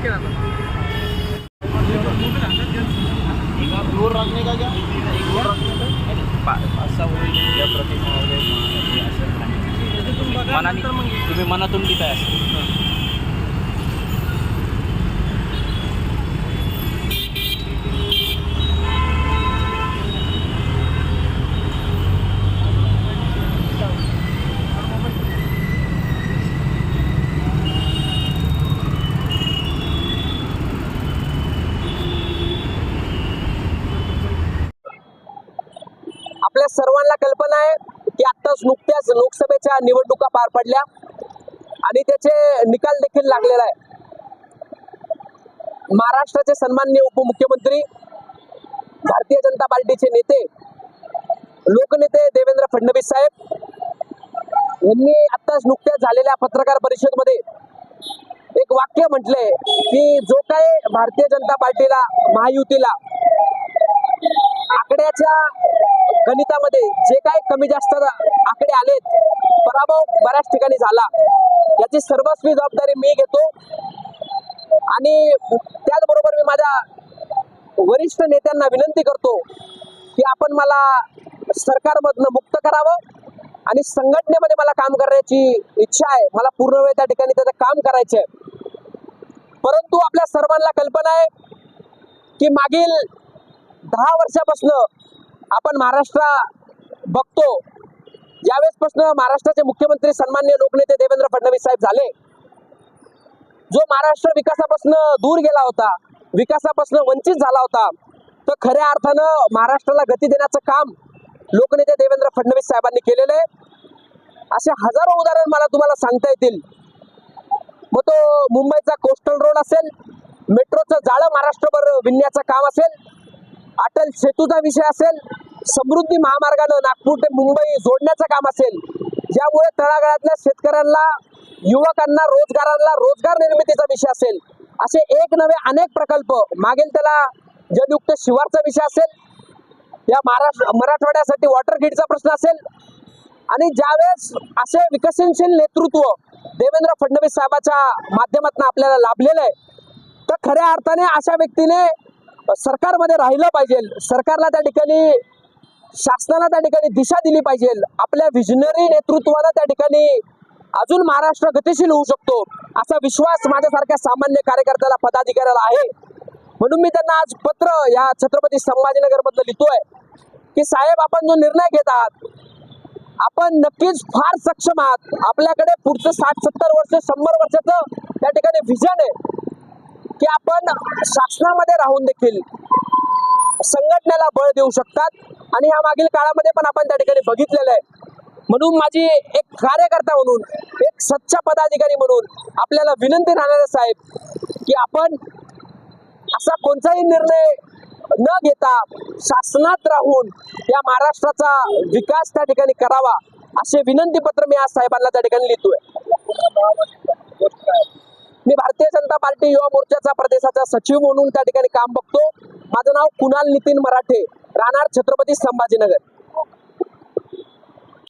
के रहता था। दूर रखने का क्या असा होईल या प्रतिमा वगैरे असं मनाने तुम्ही मनातून लिहिताय असं आपल्या सर्वांना कल्पना आहे की आत्ताच नुकत्याच लोकसभेच्या निवडणुका पार पडल्या आणि त्याचे निकाल देखील लागलेला आहे। महाराष्ट्राचे सन्माननीय उपमुख्यमंत्री, भारतीय जनता पार्टीचे नेते, लोकनेते देवेंद्र फडणवीस साहेब यांनी आत्ताच नुकत्याच झालेल्या पत्रकार परिषदेमध्ये एक वाक्य म्हटलंय की जो काय भारतीय जनता पार्टीला, महायुतीला आकड्याच्या गणितामध्ये जे काय कमी जास्त आकडे आलेत, पराभव बऱ्याच ठिकाणी झाला, याची सर्वस्वी जबाबदारी मी घेतो आणि त्याचबरोबर मी माझ्या वरिष्ठ नेत्यांना विनंती करतो की आपण मला सरकारमधनं मुक्त करावं आणि संघटनेमध्ये मला काम करण्याची इच्छा आहे, मला पूर्ण वेळ त्या ठिकाणी त्याचं काम करायचं आहे। परंतु आपल्या सर्वांना कल्पना आहे की मागील 10 वर्षापासून आपण महाराष्ट्र बघतो, ज्यावेळेसपासून महाराष्ट्राचे मुख्यमंत्री सन्माननीय लोकनेते देवेंद्र फडणवीस साहेब झाले, जो महाराष्ट्र विकासापासून दूर गेला होता, विकासापासून वंचित झाला होता, तर खऱ्या अर्थानं महाराष्ट्राला गती देण्याचं काम लोकनेते देवेंद्र फडणवीस साहेबांनी केलेलं आहे। असे हजारो उदाहरण मला तुम्हाला सांगता येतील। मग तो मुंबईचा कोस्टल रोड असेल, मेट्रोचं जाळं महाराष्ट्रभर विणण्याचं काम असेल, अटल सेतूचा विषय असेल, समृद्धी महामार्गानं नागपूर ते मुंबई जोडण्याचं काम असेल, ज्यामुळे तळागाळातल्या शेतकऱ्यांना, युवकांना, रोजगार निर्मितीचा विषय असेल, असे एक नवे अनेक प्रकल्प, मागील त्याला जलयुक्त शिवारचा विषय असेल, या मराठवाड्यासाठी वॉटर ग्रीडचा प्रश्न असेल, आणि ज्यावेळेस असे विकसनशील नेतृत्व देवेंद्र फडणवीस साहेबांच्या माध्यमातून आपल्याला लाभलेलं आहे, तर खऱ्या अर्थाने अशा व्यक्तीने सरकारमध्ये राहिलं पाहिजे, सरकारला त्या ठिकाणी, शासनाला त्या ठिकाणी दिशा दिली पाहिजे। आपल्या विजनरी नेतृत्वानं त्या ठिकाणी अजून महाराष्ट्र गतिशील होऊ शकतो असा विश्वास माझ्यासारख्या सामान्य कार्यकर्त्याला, पदाधिकाऱ्याला आहे। म्हणून मी त्यांना आज पत्र या छत्रपती संभाजीनगर मधलं लिहितोय की साहेब, आपण जो निर्णय घेत आहात, आपण नक्कीच फार सक्षम आहात, आपल्याकडे पुढचं 60-70 वर्ष, 100 वर्षाचं त्या ठिकाणी व्हिजन आहे की आपण शासनामध्ये राहून देखील संघटनेला बळ देऊ शकतात, आणि या मागील काळामध्ये पण आपण त्या ठिकाणी बघितलेलं आहे। म्हणून माझी एक कार्यकर्ता म्हणून, एक सच्चा पदाधिकारी म्हणून आपल्याला विनंती राहणार आहे साहेब की आपण असा कोणताही निर्णय न घेता शासनात राहून या महाराष्ट्राचा विकास त्या ठिकाणी करावा, असे विनंती पत्र मी आज साहेबांना त्या ठिकाणी लिहितोय। मी भारतीय जनता पार्टी युवा मोर्चाचा प्रदेशाचा सचिव म्हणून त्या ठिकाणी काम बघतो। माझं नाव कुणाल नितीन मराठे, राहणार छत्रपती संभाजीनगर।